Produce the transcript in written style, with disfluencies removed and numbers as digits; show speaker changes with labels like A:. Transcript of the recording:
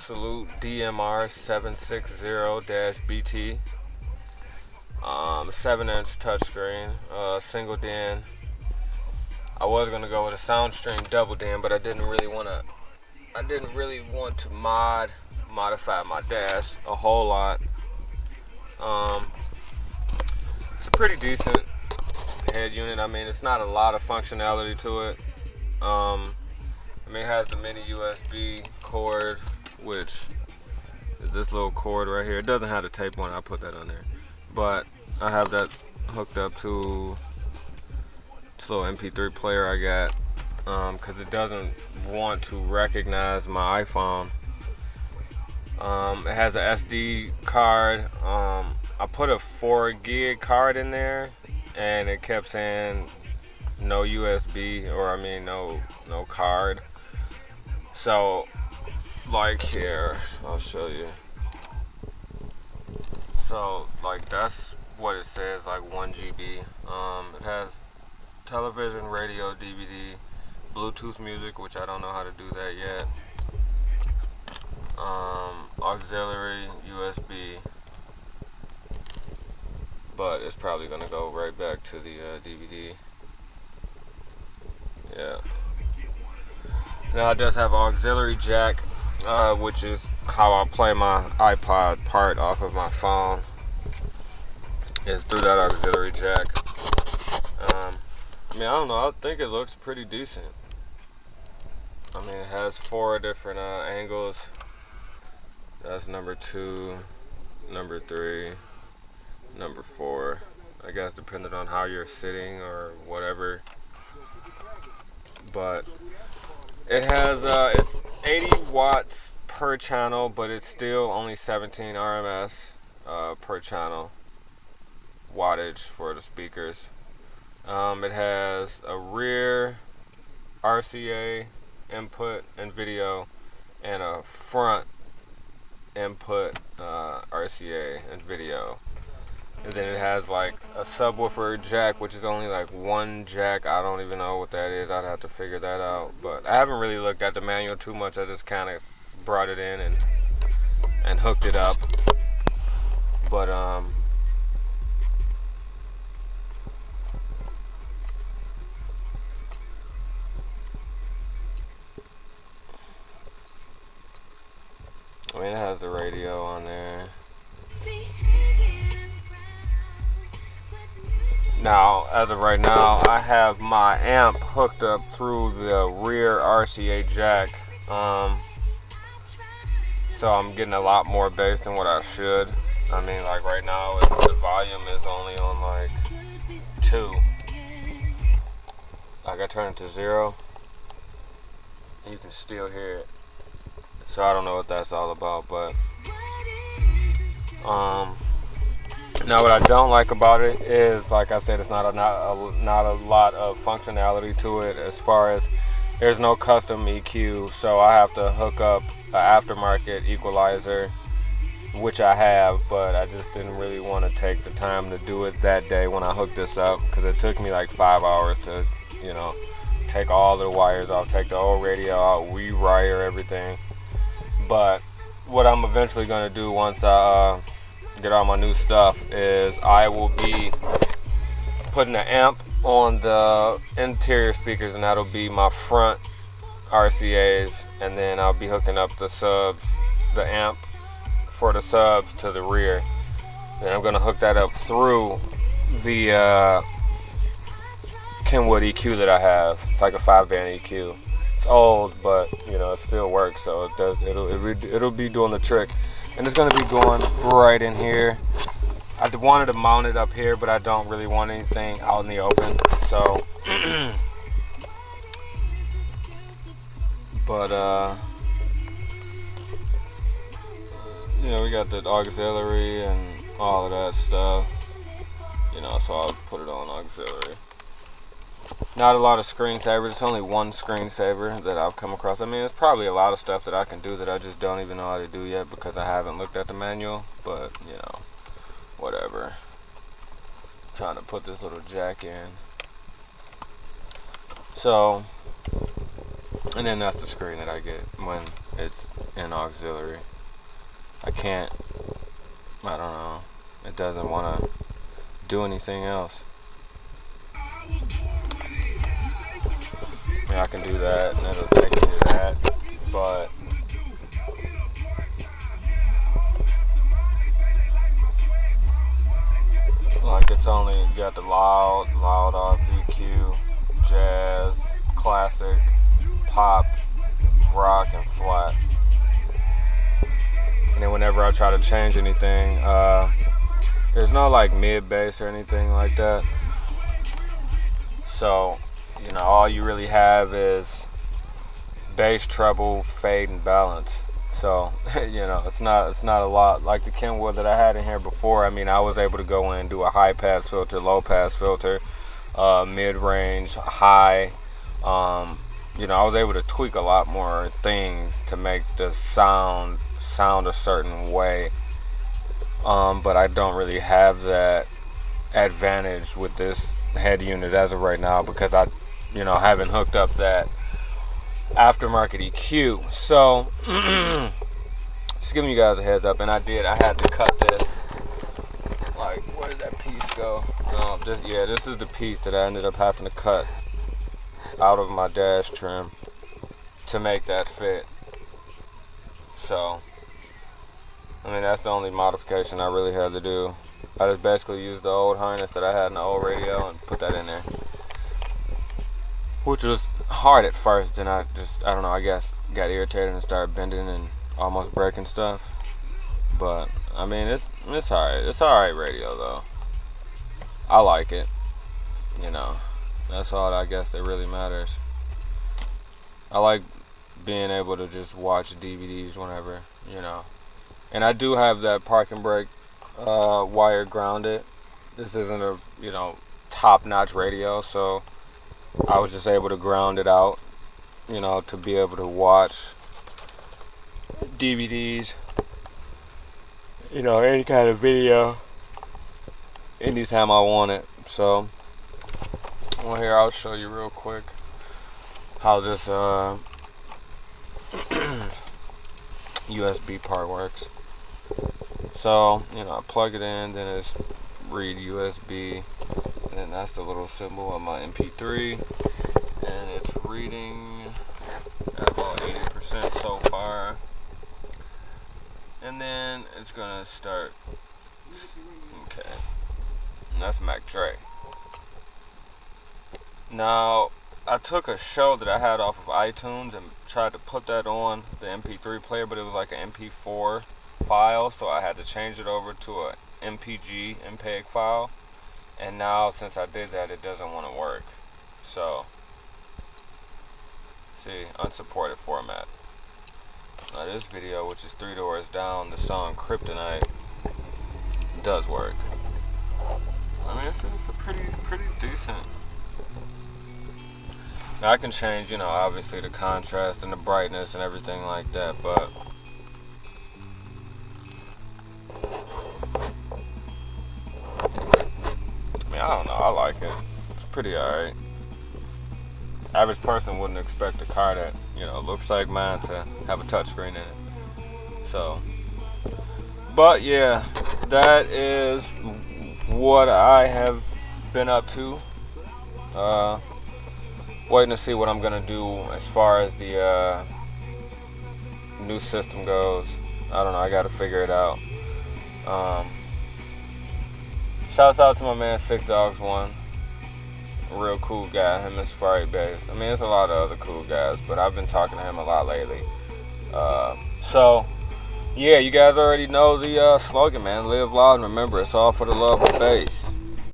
A: Absolute DMR 760-BT. 7-inch touchscreen, single DIN. I was gonna go with a SoundStream double DIN, but I didn't really want to modify my dash a whole lot. It's a pretty decent head unit. I mean, it's not a lot of functionality to it. I mean, it has the mini USB cord, which is this little cord right here. It doesn't have the tape one. I put that on there, but I have that hooked up to this little MP3 player I got, because it doesn't want to recognize my iPhone. It has a SD card. I put a 4 gig card in there, and it kept saying no USB, or I mean no card. So like here, I'll show you. So like that's what it says, like 1 GB. It has television, radio, DVD, Bluetooth music, which I don't know how to do that yet. Auxiliary, USB, but it's probably gonna go right back to the DVD. Yeah. Now it does have auxiliary jack, which is how I play my iPod part off of my phone, is through that auxiliary jack. I mean, I don't know, I think it looks pretty decent. I mean, it has 4 different angles. That's number 2, number 3, number 4. I guess depending on how you're sitting or whatever. But it has it's 80 watts per channel, but it's still only 17 RMS per channel wattage for the speakers. It has a rear RCA input and video, and a front input RCA and video. And then it has like a subwoofer jack, which is only like 1 jack. I don't even know what that is. I'd have to figure that out. But I haven't really looked at the manual too much. I just kind of brought it in and hooked it up. But I mean, it has the radio on there. Now, as of right now, I have my amp hooked up through the rear RCA jack. So I'm getting a lot more bass than what I should. I mean, like right now, the volume is only on like 2. Like I turn it to 0, and you can still hear it. So I don't know what that's all about, but now what I don't like about it is, like I said, it's not a lot of functionality to it, as far as there's no custom EQ, so I have to hook up an aftermarket equalizer, which I have, but I just didn't really want to take the time to do it that day when I hooked this up, because it took me like 5 hours to, you know, take all the wires off, take the old radio out, rewire everything. But what I'm eventually going to do once I get all my new stuff is I will be putting an amp on the interior speakers, and that'll be my front RCAs, and then I'll be hooking up the subs, the amp for the subs to the rear. Then I'm going to hook that up through the Kenwood EQ that I have. It's like a 5-band EQ. It's old, but you know, it still works, so it'll be doing the trick. And it's going to be going right in here. I wanted to mount it up here, but I don't really want anything out in the open, so but you know, we got the auxiliary and all of that stuff, you know, so I'll put it on auxiliary. Not a lot of screensavers. It's only one screensaver that I've come across. I mean, it's probably a lot of stuff that I can do that I just don't even know how to do yet because I haven't looked at the manual, but you know, whatever. I'm trying to put this little jack in. So, and then that's the screen that I get when it's in auxiliary. I don't know. It doesn't want to do anything else. I mean, I can do that and it'll take me to that, but like it's only, you got the loud off, EQ, jazz, classic, pop, rock, and flat. And then whenever I try to change anything, there's no like mid bass or anything like that. So, you know, all you really have is bass, treble, fade, and balance. So, you know, it's not a lot like the Kenwood that I had in here before. I mean, I was able to go in and do a high pass filter, low pass filter, mid range, high. You know, I was able to tweak a lot more things to make the sound a certain way. But I don't really have that advantage with this head unit as of right now because I, you know, haven't hooked up that aftermarket EQ. So just giving you guys a heads up, and I had to cut this. Like, where did that piece go? This is the piece that I ended up having to cut out of my dash trim to make that fit. So I mean, that's the only modification I really had to do. I just basically used the old harness that I had in the old radio and put that in there, which was hard at first. Then I don't know, I guess got irritated and started bending and almost breaking stuff. But I mean, it's alright. It's alright radio though. I like it. You know, that's all I guess that really matters. I like being able to just watch DVDs whenever, you know. And I do have that parking brake wire grounded. This isn't a, you know, top-notch radio, so I was just able to ground it out, you know, to be able to watch DVDs, you know, any kind of video anytime I want it. So, well, here, I'll show you real quick how this USB part works. So, you know, I plug it in, then it's read USB, and then that's the little symbol of my MP3, and it's reading at about 80% so far, and then it's gonna start. Okay, and that's Mac Dre. Now, I took a show that I had off of iTunes and tried to put that on the MP3 player, but it was like an MP4 file, so I had to change it over to a MPEG file, and now since I did that, it doesn't want to work. So, see, unsupported format. Now this video, which is 3 Doors Down, the song Kryptonite, does work. I mean, it's a pretty decent. Now I can change, you know, obviously the contrast and the brightness and everything like that, but I mean, I don't know, I like it. It's pretty alright. Average person wouldn't expect a car that, you know, looks like mine to have a touchscreen in it. So, but yeah, that is what I have been up to. Waiting to see what I'm gonna do as far as the new system goes. I don't know, I gotta figure it out. Shouts out to my man 6Dogs1. Real cool guy, him and Safari Bass. I mean, there's a lot of other cool guys, but I've been talking to him a lot lately. So yeah, you guys already know the slogan, man. Live loud and remember, it's all for the love of bass.